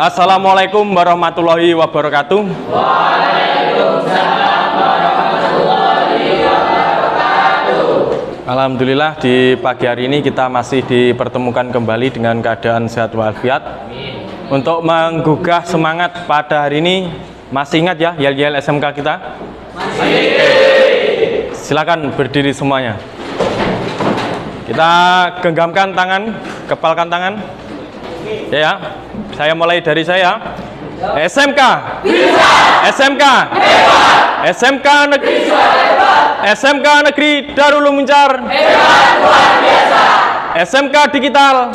Assalamualaikum warahmatullahi wabarakatuh. Waalaikumsalam warahmatullahi wabarakatuh. Alhamdulillah di pagi hari ini kita masih dipertemukan kembali dengan keadaan sehat walafiat. Untuk menggugah semangat pada hari ini, masih ingat ya yel-yel SMK kita? Masih. Silakan berdiri semuanya. Kita genggamkan tangan, kepalkan tangan. Ya, saya mulai dari saya. SMK bisa. SMK hebat. SMK negeri SMK negeri Darul Ulum Muncar hebat luar biasa. SMK digital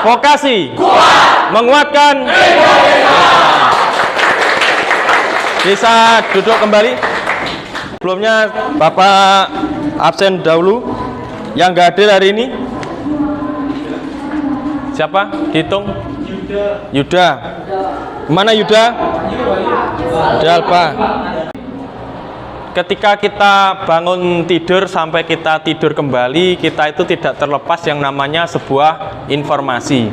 vokasi kuat menguatkan Indonesia. Bisa duduk kembali. Sebelumnya Bapak absen dahulu yang nggak hadir hari ini. Siapa? Hitung. Yuda. Mana Yuda? Dalpa. Ketika kita bangun tidur sampai kita tidur kembali, kita itu tidak terlepas yang namanya sebuah informasi.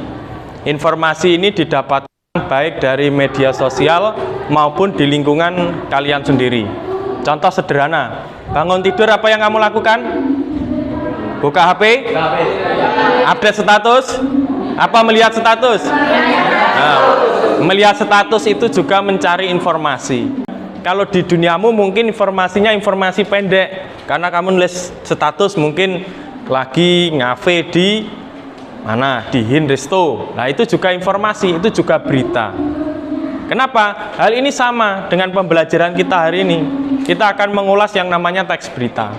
Informasi ini didapatkan baik dari media sosial maupun di lingkungan kalian sendiri. Contoh sederhana, bangun tidur apa yang kamu lakukan? Buka HP? Update status? Apa melihat status? Nah, melihat status itu juga mencari informasi. Kalau di duniamu mungkin informasinya informasi pendek, karena kamu nulis status mungkin lagi ngafe di mana, di Hinresto. Nah itu juga informasi, itu juga berita. Kenapa? Hal ini sama dengan pembelajaran kita hari ini. Kita akan mengulas yang namanya teks berita.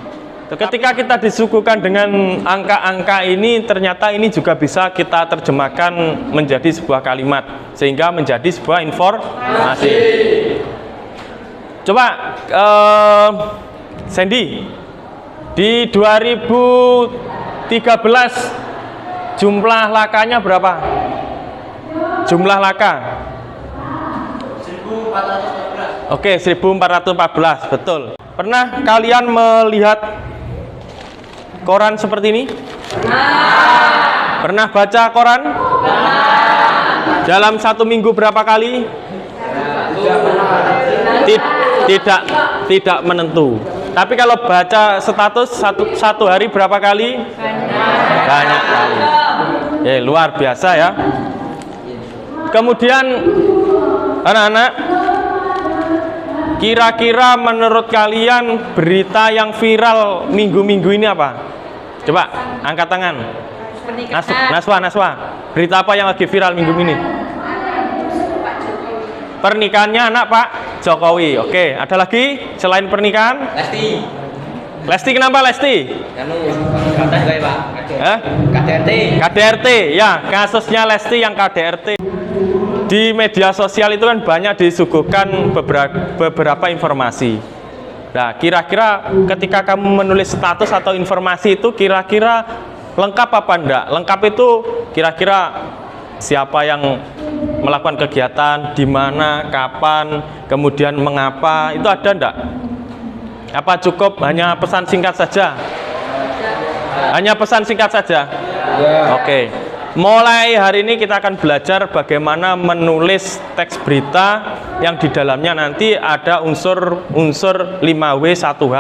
Ketika kita disuguhkan dengan angka-angka ini, ternyata ini juga bisa kita terjemahkan menjadi sebuah kalimat, sehingga menjadi sebuah informasi. Coba, Sandy, di 2013 jumlah lakanya berapa? Jumlah laka? 1414. Oke, 1414, betul. Pernah kalian melihat koran seperti ini? Pernah baca koran? Dalam satu minggu berapa kali? Tidak menentu. Tapi kalau baca status satu hari berapa kali? Banyak kali. Luar biasa ya. Kemudian anak-anak, kira-kira menurut kalian berita yang viral minggu-minggu ini apa? Coba angkat tangan. Naswa. Berita apa yang lagi viral minggu ini? Pernikahannya anak Pak Jokowi. Oke, ada lagi selain pernikahan? Lesti kenapa Lesti? KDRT. Ya, kasusnya Lesti yang KDRT. Di media sosial itu kan banyak disuguhkan beberapa informasi. Nah, kira-kira ketika kamu menulis status atau informasi itu kira-kira lengkap apa enggak? Lengkap itu kira-kira siapa yang melakukan kegiatan, di mana, kapan, kemudian mengapa, itu ada enggak? Apa cukup hanya pesan singkat saja? Hanya pesan singkat saja? Oke. Mulai hari ini kita akan belajar bagaimana menulis teks berita yang di dalamnya nanti ada unsur 5W1H.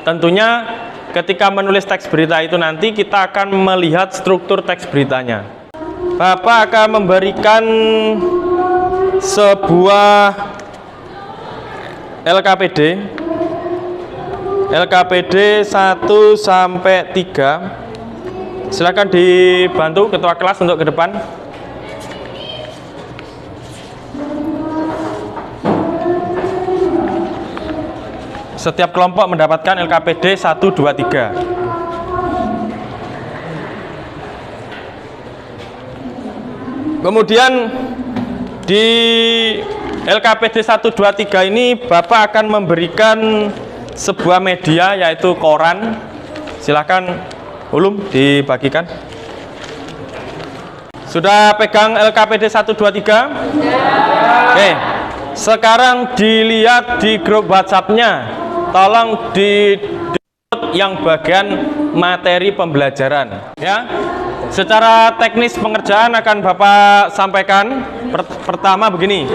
Tentunya ketika menulis teks berita itu nanti kita akan melihat struktur teks beritanya. Bapak akan memberikan sebuah LKPD 1 sampai 3. Silakan dibantu ketua kelas untuk ke depan. Setiap kelompok mendapatkan LKPD 1, 2, 3. Kemudian di LKPD 1, 2, 3 ini Bapak akan memberikan sebuah media yaitu koran. Silakan Ulum dibagikan. Sudah pegang LKPD 1, 2, 3? Oke. Sekarang dilihat di grup WhatsApp-nya. Tolong di yang bagian materi pembelajaran ya. Secara teknis pengerjaan akan Bapak sampaikan. Pertama begini.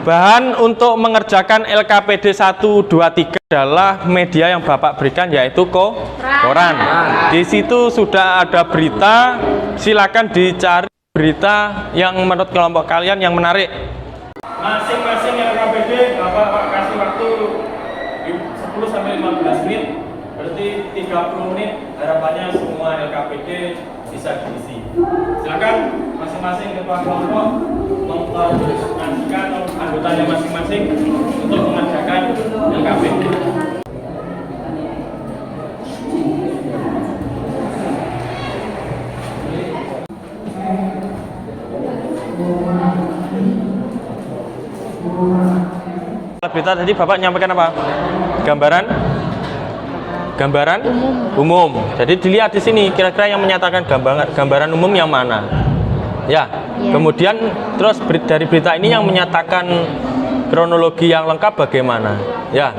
Bahan untuk mengerjakan LKPD 1, 2, 3 adalah media yang Bapak berikan, yaitu koran. Di situ sudah ada berita, silakan dicari berita yang menurut kelompok kalian yang menarik. Masing-masing LKPD Bapak kasih waktu 10-15 menit, berarti 30 menit. Harapannya semua LKPD bisa diisi. Silakan masing-masing ketua kelompok mengkoordinasikan anggotanya masing-masing untuk mengerjakan LKPD. Berita tadi Bapak nyampaikan apa? Gambaran umum. Jadi dilihat di sini kira-kira yang menyatakan gambaran umum yang mana. Ya. Kemudian terus dari berita ini yang menyatakan kronologi yang lengkap bagaimana. Ya.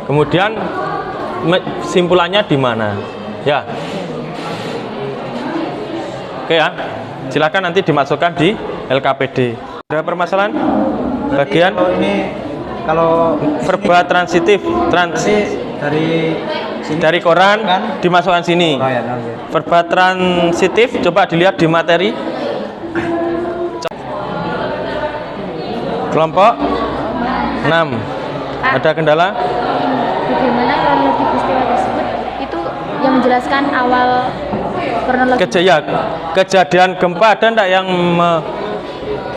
Kemudian simpulannya di mana. Ya. Oke ya. Silakan nanti dimasukkan di LKPD. Ada permasalahan? Bagian ini kalau verba transitif dari koran kan dimasukkan sini. Oh, ya. Verba transitif coba dilihat di materi. Kelompok 6. Ada kendala? Bagaimana kronologi peristiwa tersebut itu yang menjelaskan awal kronologi Kejadian gempa ada enggak yang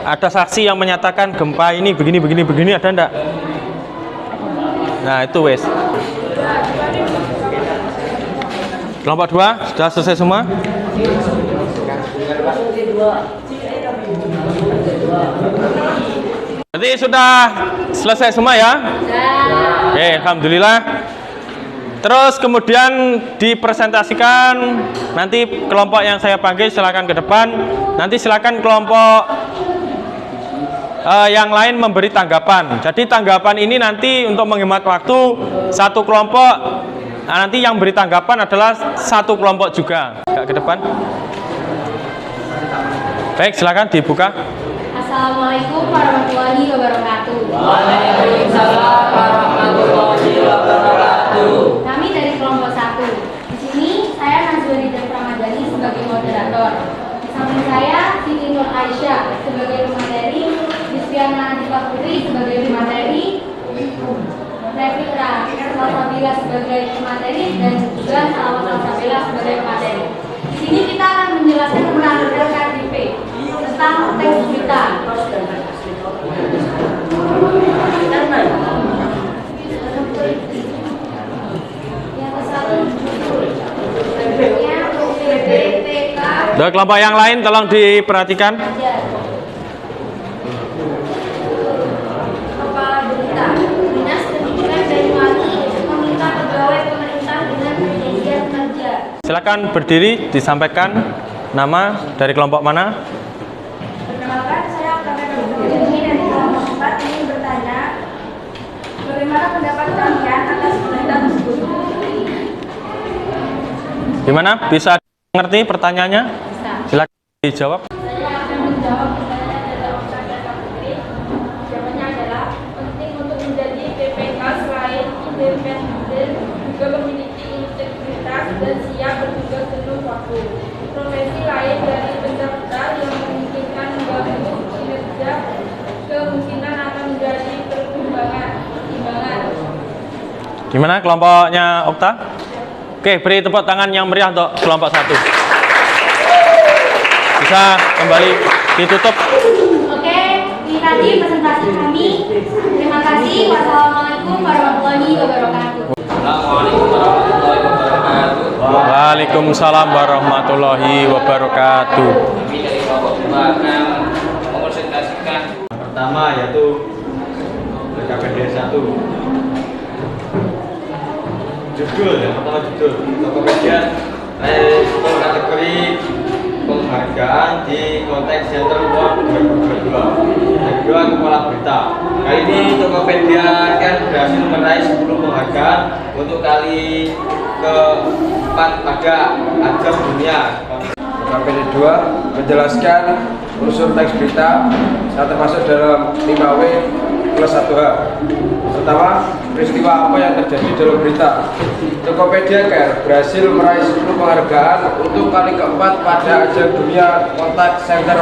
ada saksi yang menyatakan gempa ini begini ada enggak? Nah, itu wes. Kelompok 2 sudah selesai semua? Berarti sudah selesai semua ya? Oke, alhamdulillah. Terus kemudian dipresentasikan, nanti kelompok yang saya panggil silakan ke depan. Nanti silakan kelompok yang lain memberi tanggapan. Jadi tanggapan ini nanti untuk menghemat waktu satu kelompok, nanti yang beri tanggapan adalah satu kelompok juga. Ke depan. Baik, silakan dibuka. Assalamualaikum warahmatullahi wabarakatuh. Waalaikumsalam warahmatullahi wabarakatuh. Kami dari kelompok 1. Di sini saya Nazwani dan Pramadani sebagai moderator. Di samping saya Siti Nur Aisyah sebagai pemateri, Diana Anita Putri sebagai pemateri, Revitra Salsabila sebagai pemateri, dan juga Salawat Salsabila sebagai pemateri. Di sini kita akan menjelaskan tentang LKPD tentang teks berita. Dari kelompok yang lain tolong diperhatikan. Kepala berita, Dinas Pendidikan Banyuwangi meminta pegawai pemerintah dengan perjanjian kerja. Silakan berdiri, disampaikan nama dari kelompok mana? Perkenalkan, saya KPP ini dari kelompok 4 ingin bertanya, bagaimana pendapat kalian atas berita tersebut? Gimana? Bisa mengerti pertanyaannya? Bisa. Silakan dijawab. Saya akan menjawab pertanyaan dari Okta dan Kak Putri. Jawabannya adalah penting untuk menjadi PPK selain independen juga memiliki integritas dan siap bertugas penuh waktu. Profesi lain dari pendaftar yang memungkinkan menggabung kinerja kemungkinan akan menjadi pertimbangan. Gimana kelompoknya Okta? Oke, beri tepuk tangan yang meriah untuk kelompok 1. Bisa kembali ditutup. Oke, ini tadi presentasi kami. Terima kasih. Wassalamualaikum warahmatullahi wabarakatuh. Waalaikumsalam warahmatullahi wabarakatuh. Kami dari kelompok 2 akan mempresentasikan Pertama yaitu LKPD 1. Judul yang pertama judul Tokopedia kategori penghargaan di konteks Center Award 2022. Yang kedua, kepala berita. Kali ini Tokopedia kan berhasil meraih 10 penghargaan untuk kali keempat pada ajang dunia. KPD 2 menjelaskan unsur teks berita yang termasuk dalam 5W plus 1H. Pertama, peristiwa apa yang terjadi dalam berita. Tokopedia Care berhasil meraih 10 penghargaan untuk kali keempat pada ajang dunia Contact Center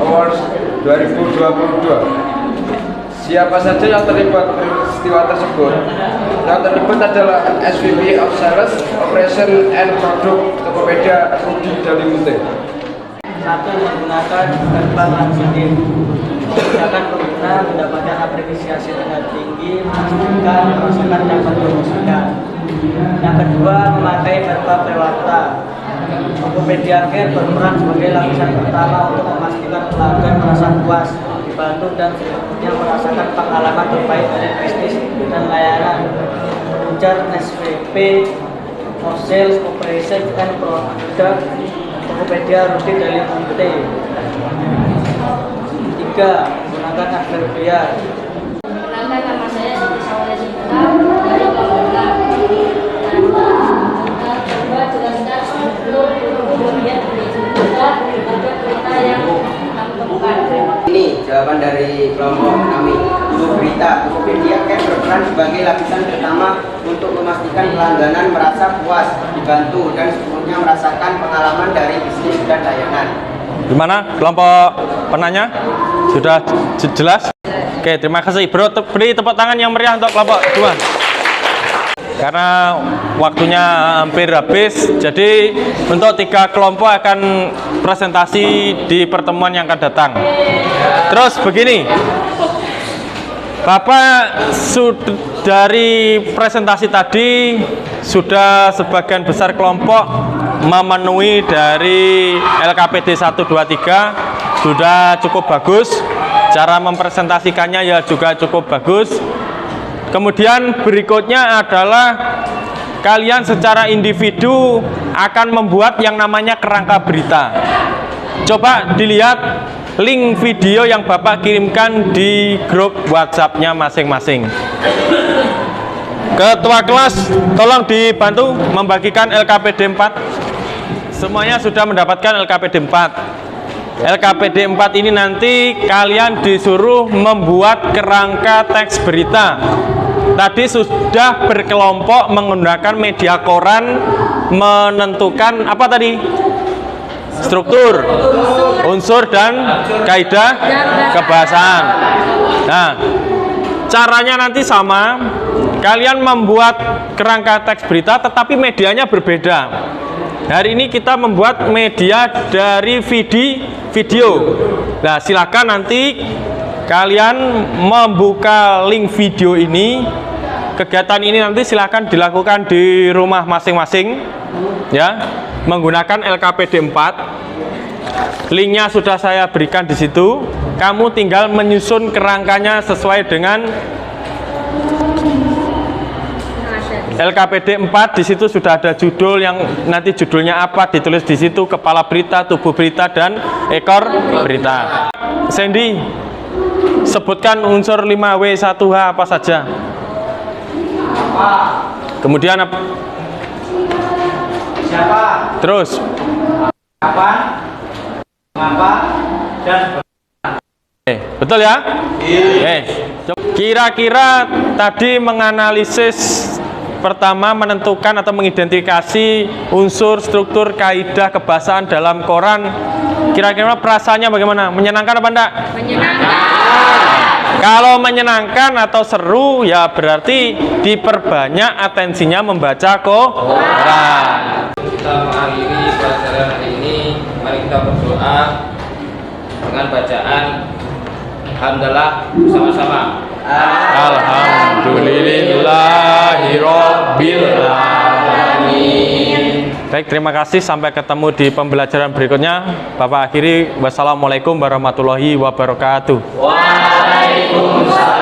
Awards 2022. Siapa saja yang terlibat peristiwa tersebut? Yang terlibat adalah SVP of Sales, Operation and Product Tokopedia Rudi Dalimunte. 1. Menggunakan verbal transitif. Kebijakan pengguna mendapatkan apresiasi dengan tinggi, memastikan merasakan dapat promosikan. Yang kedua, memakai verbal pewarta. Tokopedia Care berperan sebagai lapisan pertama untuk memastikan pelanggan merasa puas, dibantu dan selanjutnya merasakan pengalaman terbaik dari bisnis dan layanan. Ujar SVP of Sales, Operation and Product Tokopedia Rudi Dalimunte. 3. Menggunakan adverbial. Perkenalkan, nama saya Siti Sawalya Sinta dari Kabupaten. Coba jelaskan struktur kemudian berita ada berita yang kami temukan. Ini jawaban dari kelompok kami. Untuk berita, Tokopedia Care berperan sebagai lapisan pertama untuk memastikan pelanggan merasa puas, dibantu, dan sepenuhnya merasakan pengalaman dari bisnis dan layanan. Gimana kelompok penanya? Sudah jelas? Oke, terima kasih bro. Beri tepuk tangan yang meriah untuk kelompok 2. Karena waktunya hampir habis, jadi untuk 3 kelompok akan presentasi di pertemuan yang akan datang. Terus begini, Bapak dari presentasi tadi sudah sebagian besar kelompok memenuhi dari LKPD 1, 2, 3 sudah cukup bagus. Cara mempresentasikannya ya juga cukup bagus. Kemudian berikutnya adalah kalian secara individu akan membuat yang namanya kerangka berita. Coba dilihat link video yang Bapak kirimkan di grup WhatsApp-nya masing-masing. Ketua kelas, tolong dibantu membagikan LKPD 4. Semuanya sudah mendapatkan LKPD 4. LKPD 4 ini nanti kalian disuruh membuat kerangka teks berita. Tadi sudah berkelompok menggunakan media koran, menentukan apa tadi? Struktur, unsur, dan kaidah kebahasaan. Nah, caranya nanti sama. Kalian membuat kerangka teks berita tetapi medianya berbeda. Hari ini kita membuat media dari video. Nah, silakan nanti kalian membuka link video ini. Kegiatan ini nanti silakan dilakukan di rumah masing-masing, ya, menggunakan LKPD 4. Linknya sudah saya berikan di situ. Kamu tinggal menyusun kerangkanya sesuai dengan LKPD 4. Di situ sudah ada judul, yang nanti judulnya apa ditulis di situ, kepala berita, tubuh berita, dan ekor berita. Sandy, sebutkan unsur 5W1H apa saja. Kemudian apa? Siapa? Terus Kapan? Mengapa? Dan betul ya? Kira-kira tadi menganalisis pertama, menentukan atau mengidentifikasi unsur, struktur, kaidah kebahasaan dalam koran. Kira-kira perasaannya bagaimana? Menyenangkan apa enggak? Menyenangkan. Kalau menyenangkan atau seru, ya berarti diperbanyak atensinya membaca koran. Kita mengakhiri pelajaran hari ini. Mari kita berdoa dengan bacaan Alhamdulillah bersama-sama. Alhamdulillahirabbil alamin. Baik, terima kasih. Sampai ketemu di pembelajaran berikutnya. Bapak akhiri, wassalamualaikum warahmatullahi wabarakatuh. Waalaikumsalam.